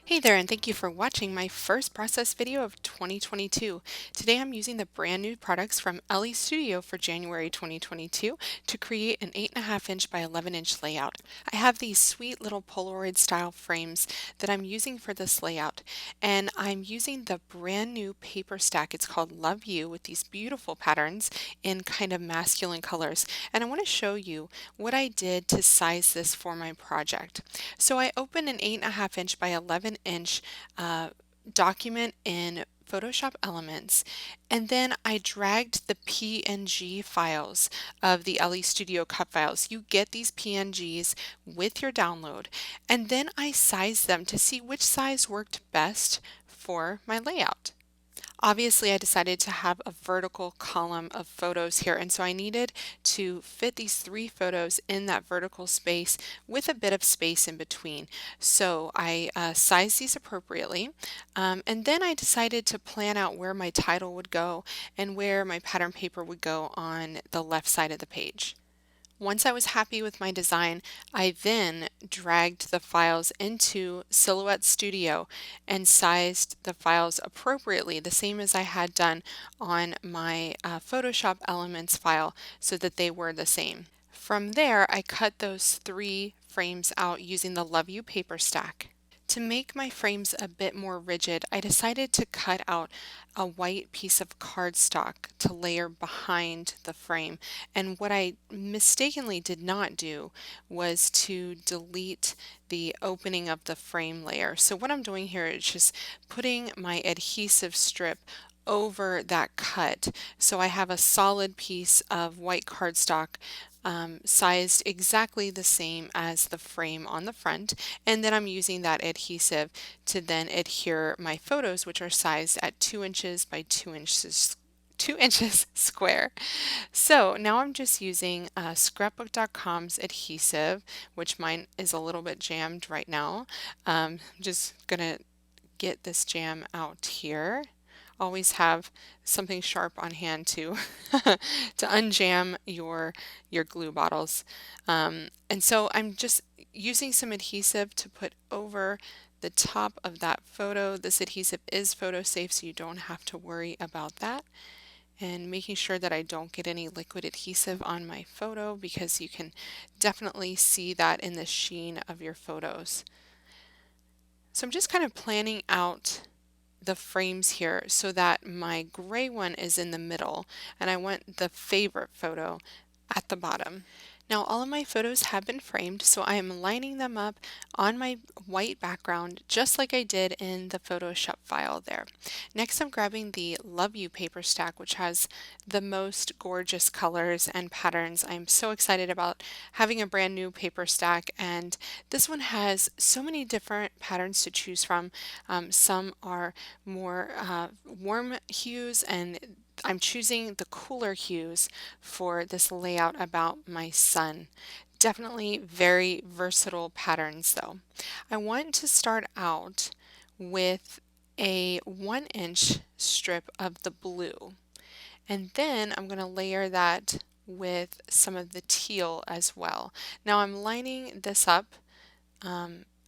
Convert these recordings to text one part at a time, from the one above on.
Hey there, and thank you for watching my first process video of 2022. Today I'm using the brand new products from Elle Studio for January 2022 to create an 8.5-inch by 11-inch layout. I have these sweet little Polaroid style frames that I'm using for this layout, and I'm using the brand new paper stack. It's called Love You with these beautiful patterns in kind of masculine colors. And I want to show you what I did to size this for my project. So I opened an 8.5-inch by 11-inch document in Photoshop Elements, and then I dragged the PNG files of the LE Studio cut files. You get these PNGs with your download, and then I sized them to see which size worked best for my layout. Obviously, I decided to have a vertical column of photos here, and so I needed to fit these 3 photos in that vertical space with a bit of space in between. So I sized these appropriately, and then I decided to plan out where my title would go and where my pattern paper would go on the left side of the page. Once I was happy with my design, I then dragged the files into Silhouette Studio and sized the files appropriately, the same as I had done on my Photoshop Elements file so that they were the same. From there, I cut those 3 frames out using the Love You paper stack. To make my frames a bit more rigid, I decided to cut out a white piece of cardstock to layer behind the frame. And what I mistakenly did not do was to delete the opening of the frame layer. So what I'm doing here is just putting my adhesive strip over that cut. So I have a solid piece of white cardstock sized exactly the same as the frame on the front, and then I'm using that adhesive to then adhere my photos, which are sized at 2 inches by 2 inches 2 inches square. So now I'm just using scrapbook.com's adhesive, which mine is a little bit jammed right now. I'm just gonna get this jam out here. Always have something sharp on hand to to unjam your glue bottles. And so I'm just using some adhesive to put over the top of that photo. This adhesive is photo safe, so you don't have to worry about that. And making sure that I don't get any liquid adhesive on my photo, because you can definitely see that in the sheen of your photos. So I'm just kind of planning out the frames here so that my gray one is in the middle, and I want the favorite photo at the bottom. Now all of my photos have been framed, so I am lining them up on my white background just like I did in the Photoshop file there. Next I'm grabbing the Love You paper stack, which has the most gorgeous colors and patterns. I'm so excited about having a brand new paper stack, and this one has so many different patterns to choose from. Some are more warm hues, and I'm choosing the cooler hues for this layout about my son. Definitely very versatile patterns though. I want to start out with a 1-inch strip of the blue, and then I'm going to layer that with some of the teal as well. Now I'm lining this up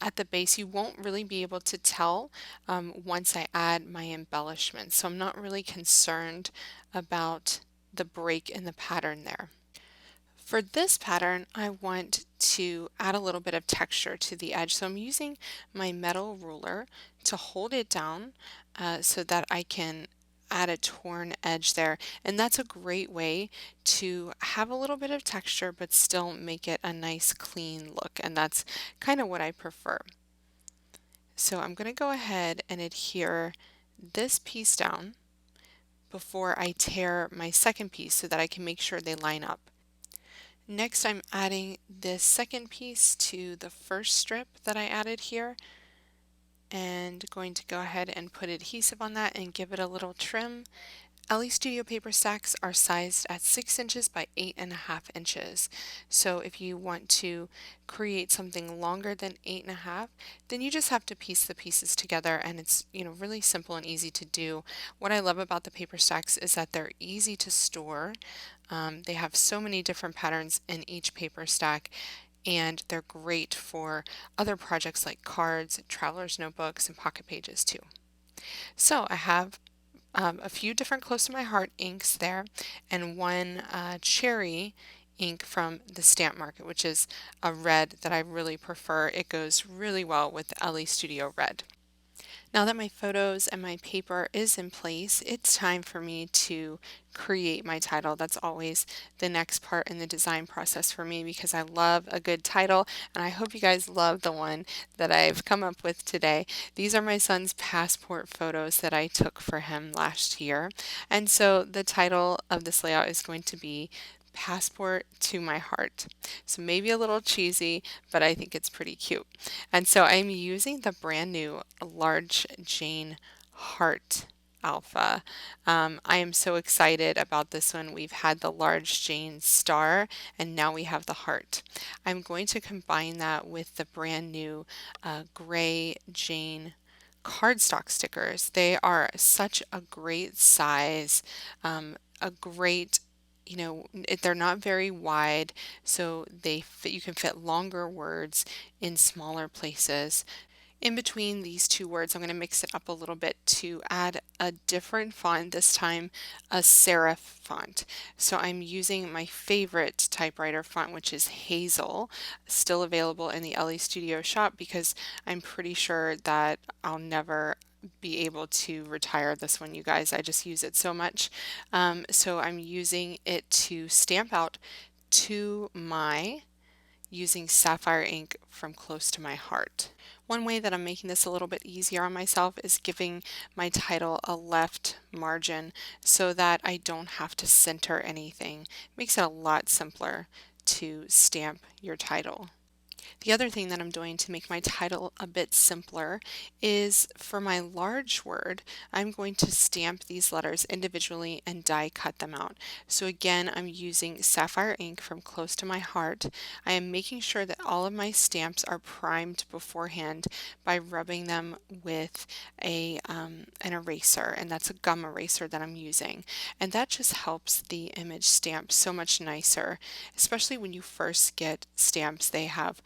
at the base. You won't really be able to tell once I add my embellishments, so I'm not really concerned about the break in the pattern there. For this pattern, I want to add a little bit of texture to the edge, so I'm using my metal ruler to hold it down so that I can add a torn edge there. And that's a great way to have a little bit of texture but still make it a nice clean look, and that's kind of what I prefer. So I'm going to go ahead and adhere this piece down before I tear my second piece so that I can make sure they line up. Next, I'm adding this second piece to the first strip that I added here, and going to go ahead and put adhesive on that and give it a little trim. Elle Studio paper stacks are sized at 6 inches by 8.5 inches. So if you want to create something longer than 8.5, then you just have to piece the pieces together, and it's really simple and easy to do. What I love about the paper stacks is that they're easy to store. They have so many different patterns in each paper stack, and they're great for other projects like cards, traveler's notebooks, and pocket pages too. So I have a few different close to my heart inks there, and one cherry ink from the Stamp Market, which is a red that I really prefer. It goes really well with the Elle Studio Red. Now that my photos and my paper is in place, it's time for me to create my title. That's always the next part in the design process for me because I love a good title, and I hope you guys love the one that I've come up with today. These are my son's passport photos that I took for him last year, and so the title of this layout is going to be Passport to My Heart. So maybe a little cheesy, but I think it's pretty cute. And so I'm using the brand new Large Jane Heart Alpha. I am so excited about this one. We've had the Large Jane Star and now we have the heart. I'm going to combine that with the brand new Gray Jane cardstock stickers. They are such a great size, a great they're not very wide, so you can fit longer words in smaller places. In between these two words, I'm going to mix it up a little bit to add a different font, this time a serif font. So I'm using my favorite typewriter font, which is Hazel, still available in the Elle Studio shop because I'm pretty sure that I'll never be able to retire this one, you guys. I just use it so much. So I'm using it to stamp out to my using sapphire ink from Close to My Heart. One way that I'm making this a little bit easier on myself is giving my title a left margin so that I don't have to center anything. It makes it a lot simpler to stamp your title. The other thing that I'm doing to make my title a bit simpler is for my large word, I'm going to stamp these letters individually and die cut them out. So again, I'm using sapphire ink from Close to My Heart. I am making sure that all of my stamps are primed beforehand by rubbing them with an eraser, and that's a gum eraser that I'm using. And that just helps the image stamp so much nicer, especially when you first get stamps. They have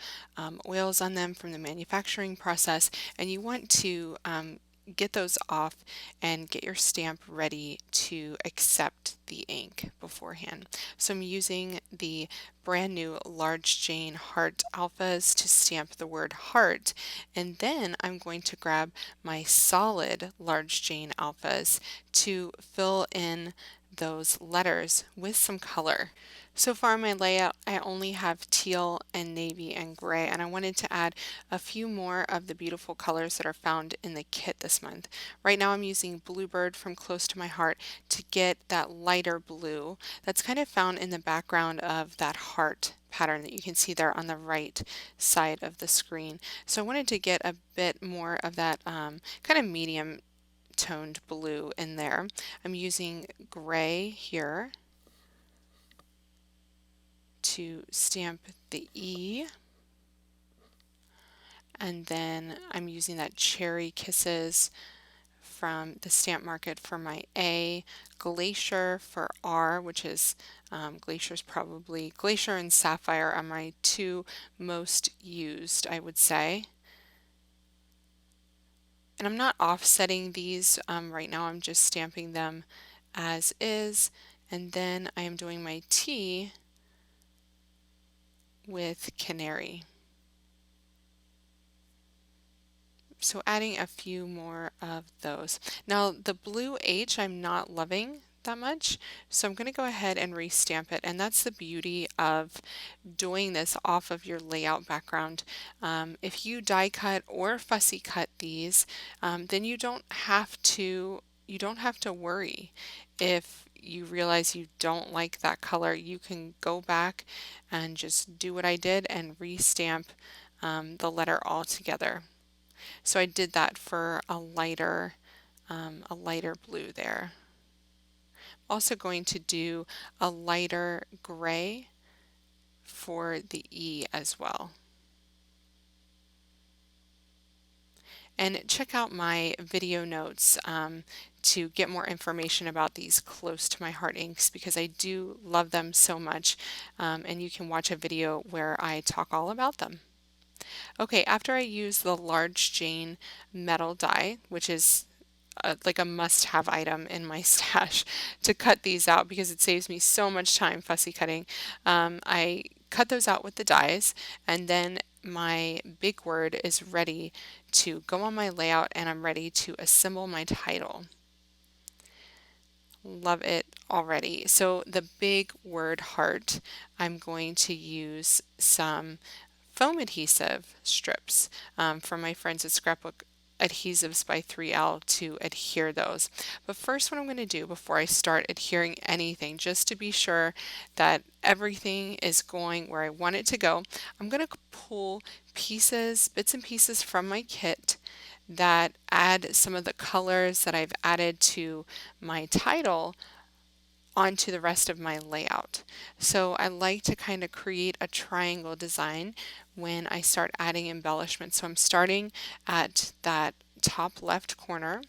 oils on them from the manufacturing process, and you want to get those off and get your stamp ready to accept the ink beforehand. So I'm using the brand new Large Jane Heart Alphas to stamp the word heart, and then I'm going to grab my solid Large Jane Alphas to fill in those letters with some color. So far in my layout, I only have teal and navy and gray, and I wanted to add a few more of the beautiful colors that are found in the kit this month. Right now I'm using Bluebird from Close to My Heart to get that lighter blue that's kind of found in the background of that heart pattern that you can see there on the right side of the screen. So I wanted to get a bit more of that kind of medium toned blue in there. I'm using gray here to stamp the E, and then I'm using that Cherry Kisses from the Stamp Market for my A, Glacier for R, which is Glacier's probably Glacier and Sapphire are my two most used, I would say. And I'm not offsetting these right now, I'm just stamping them as is, and then I am doing my T with Canary. So adding a few more of those. Now the blue H I'm not loving that much, so I'm going to go ahead and restamp it, and that's the beauty of doing this off of your layout background. If you die cut or fussy cut these, then you don't have to worry. If you realize you don't like that color, you can go back and just do what I did and restamp the letter all together. So I did that for a lighter blue there. Also going to do a lighter gray for the E as well. And check out my video notes to get more information about these close to my heart inks because I do love them so much. And you can watch a video where I talk all about them. Okay, after I use the large Jane metal die, which is like a must-have item in my stash to cut these out because it saves me so much time fussy cutting. I cut those out with the dies, and then my big word is ready to go on my layout, and I'm ready to assemble my title. Love it already. So the big word heart, I'm going to use some foam adhesive strips from my friends at Scrapbook Adhesives by 3Elle to adhere those. But first, what I'm going to do before I start adhering anything, just to be sure that everything is going where I want it to go, I'm going to pull pieces, bits and pieces from my kit that add some of the colors that I've added to my title onto the rest of my layout. So I like to kind of create a triangle design when I start adding embellishments. So I'm starting at that top left corner,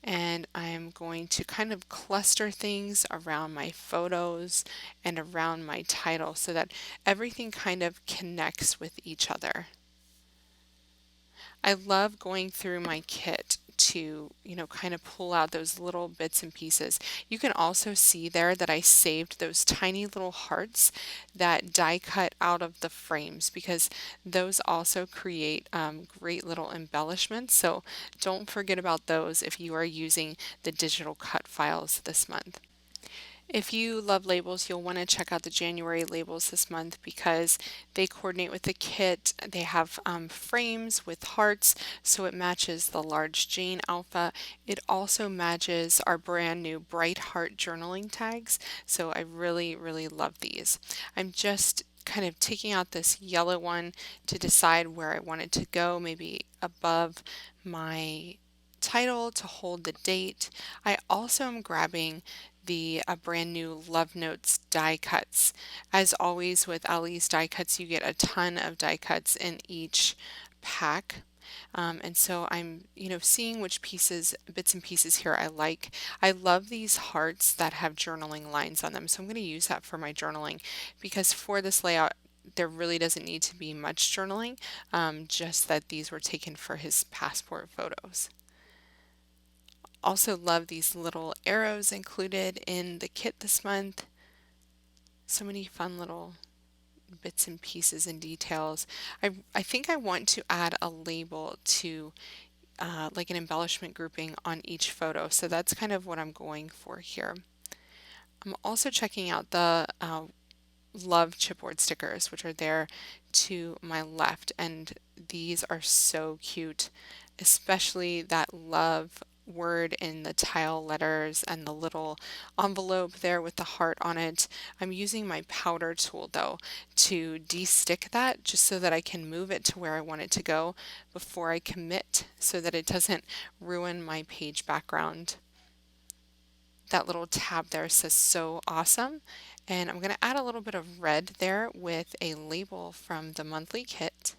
and I'm going to kind of cluster things around my photos and around my title so that everything kind of connects with each other. I love going through my kit to, kind of pull out those little bits and pieces. You can also see there that I saved those tiny little hearts that die cut out of the frames because those also create great little embellishments. So don't forget about those if you are using the digital cut files this month. If you love labels, you'll want to check out the January labels this month because they coordinate with the kit. They have frames with hearts, so it matches the large Jane Alpha. It also matches our brand new Bright Heart journaling tags, so I really, really love these. I'm just kind of taking out this yellow one to decide where I want it to go, maybe above my title to hold the date. I also am grabbing the brand new Love Notes die cuts. As always with Ellie's die cuts, you get a ton of die cuts in each pack. And so I'm, seeing which pieces, bits and pieces here I like. I love these hearts that have journaling lines on them. So I'm going to use that for my journaling because for this layout, there really doesn't need to be much journaling, just that these were taken for his passport photos. Also love these little arrows included in the kit this month. So many fun little bits and pieces and details. I think I want to add a label to like an embellishment grouping on each photo. So that's kind of what I'm going for here. I'm also checking out the Love chipboard stickers, which are there to my left, and these are so cute, especially that love word in the tile letters and the little envelope there with the heart on it. I'm using my powder tool though to de-stick that just so that I can move it to where I want it to go before I commit so that it doesn't ruin my page background. That little tab there says so awesome, and I'm going to add a little bit of red there with a label from the monthly kit.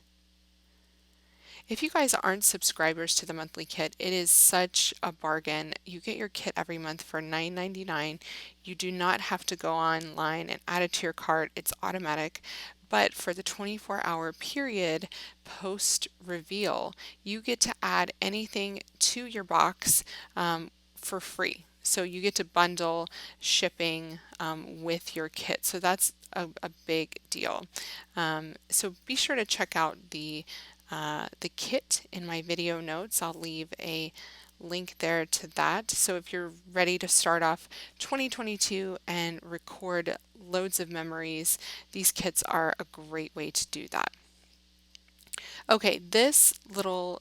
If you guys aren't subscribers to the monthly kit, it is such a bargain. You get your kit every month for $9.99. You do not have to go online and add it to your cart. It's automatic. But for the 24-hour period post reveal, you get to add anything to your box for free. So you get to bundle shipping with your kit. So that's a big deal. So be sure to check out the kit in my video notes. I'll leave a link there to that. So if you're ready to start off 2022 and record loads of memories, these kits are a great way to do that. Okay, this little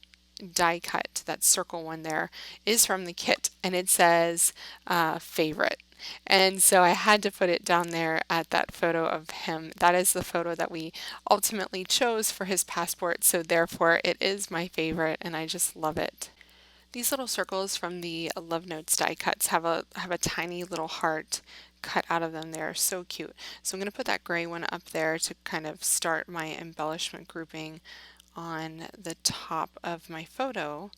die cut, that circle one there, is from the kit and it says favorite. And so I had to put it down there at that photo of him. That is the photo that we ultimately chose for his passport, so therefore it is my favorite and I just love it. These little circles from the Love Notes die cuts have a tiny little heart cut out of them. They're so cute. So I'm going to put that gray one up there to kind of start my embellishment grouping on the top of my photo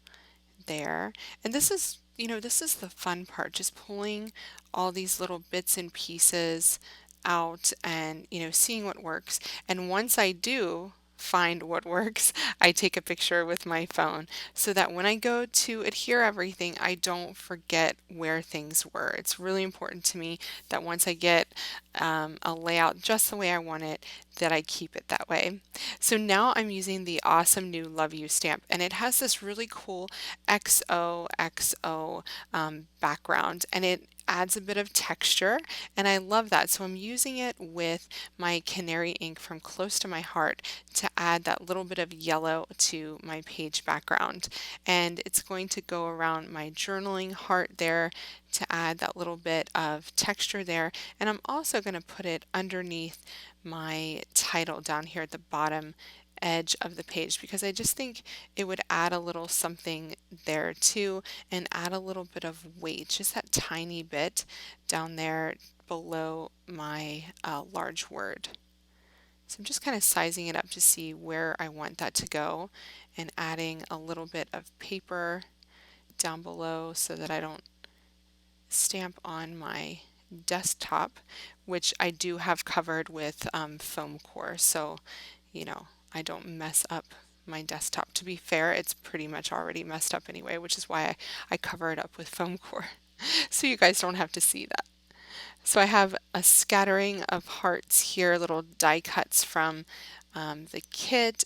there. And this is, this is the fun part, just pulling all these little bits and pieces out and, seeing what works. And once I do find what works, I take a picture with my phone so that when I go to adhere everything, I don't forget where things were. It's really important to me that once I get a layout just the way I want it, that I keep it that way. So now I'm using the awesome new Love You stamp, and it has this really cool XOXO background, and it adds a bit of texture, and I love that. So I'm using it with my canary ink from Close to My Heart to add that little bit of yellow to my page background. And it's going to go around my journaling heart there to add that little bit of texture there. And I'm also going to put it underneath my title down here at the bottom edge of the page because I just think it would add a little something there too and add a little bit of weight, just that tiny bit down there below my large word. So I'm just kind of sizing it up to see where I want that to go and adding a little bit of paper down below so that I don't stamp on my desktop, which I do have covered with foam core, so I don't mess up my desktop. To be fair, it's pretty much already messed up anyway, which is why I cover it up with foam core so you guys don't have to see that. So I have a scattering of hearts here, little die cuts from the kit,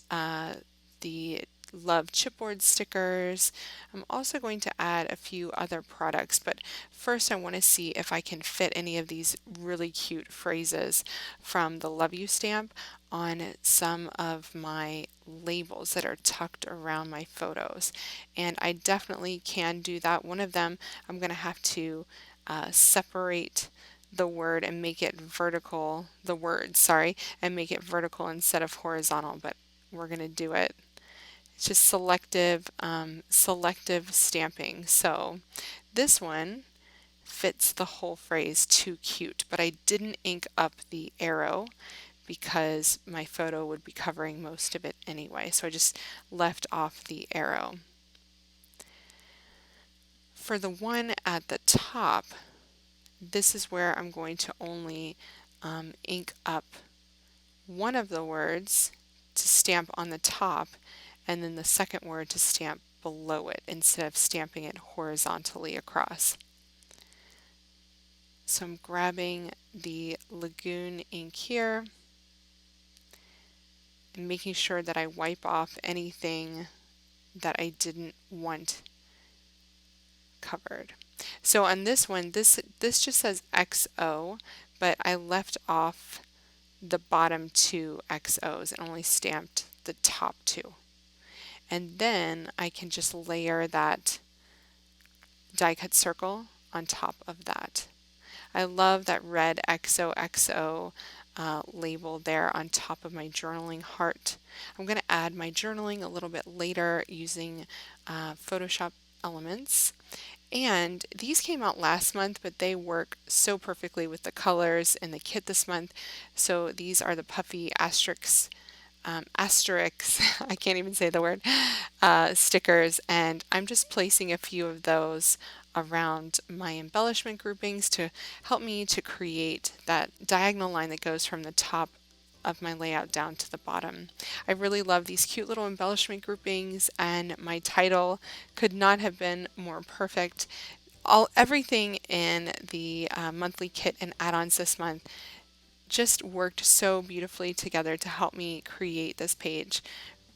the Love chipboard stickers. I'm also going to add a few other products, but first I want to see if I can fit any of these really cute phrases from the Love You stamp on some of my labels that are tucked around my photos. And I definitely can do that. One of them I'm going to have to separate the word and make it vertical, the word, sorry, and make it vertical instead of horizontal, but we're going to do it. It's just selective stamping. So this one fits the whole phrase too cute, but I didn't ink up the arrow because my photo would be covering most of it anyway. So I just left off the arrow. For the one at the top, this is where I'm going to only ink up one of the words to stamp on the top and then the second word to stamp below it instead of stamping it horizontally across. So I'm grabbing the Lagoon ink here and making sure that I wipe off anything that I didn't want covered. So on this one, this just says XO, but I left off the bottom two XOs and only stamped the top two. And then I can just layer that die cut circle on top of that. I love that red XOXO label there on top of my journaling heart. I'm going to add my journaling a little bit later using Photoshop Elements. And these came out last month, but they work so perfectly with the colors in the kit this month. So these are the puffy asterix, I can't even say the word, stickers. And I'm just placing a few of those around my embellishment groupings to help me to create that diagonal line that goes from the top of my layout down to the bottom. I really love these cute little embellishment groupings, and my title could not have been more perfect. Everything in the monthly kit and add-ons this month just worked so beautifully together to help me create this page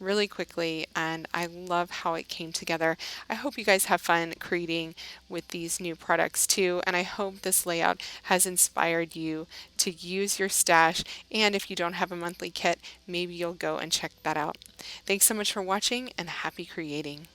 really quickly, and I love how it came together. I hope you guys have fun creating with these new products too, and I hope this layout has inspired you to use your stash, and if you don't have a monthly kit, maybe you'll go and check that out. Thanks so much for watching, and happy creating.